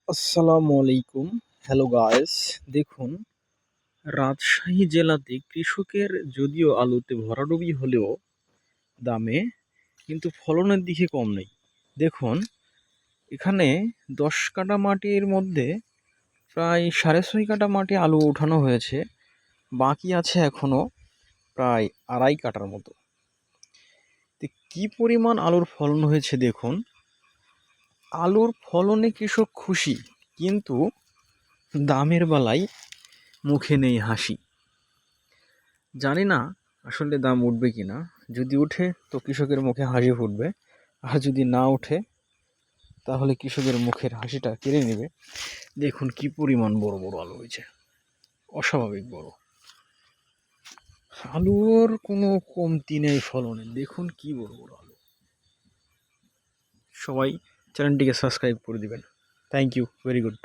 আসসালামু আলাইকুম। Hello guys, দেখুন রাজশাহী জেলাতে কৃষকের যদিও আলুতে ভরাডুবি হলেও দামে কিন্তু ফলনের দিকে কম নেই। দেখুন এখানে 10 কাঠা মাটির মধ্যে প্রায় 6.5 কাঠা মাটি আলু উঠানো হয়েছে, বাকি আছে এখনো প্রায় 2.5 কাঠার মতো। তো কি পরিমাণ আলুর ফলন হয়েছে দেখুন। আলুর ফলনে কৃষক খুশি, কিন্তু দামের বেলায় মুখে নেই হাসি। জানি না আসলে দাম উঠবে কি না। যদি উঠে তো কৃষকের মুখে হাসি ফুটবে, আর যদি না উঠে তাহলে কৃষকের মুখের হাসিটা কেড়ে নেবে। দেখুন কি পরিমাণ বড় বড় আলু হয়েছে, অস্বাভাবিক বড়। আলুর কোনো কমতি নেই ফলনে, দেখুন কি বড় বড় আলু। সবাই চ্যানেলটিকে সাবস্ক্রাইব করে দিবেন। Thank you, very good.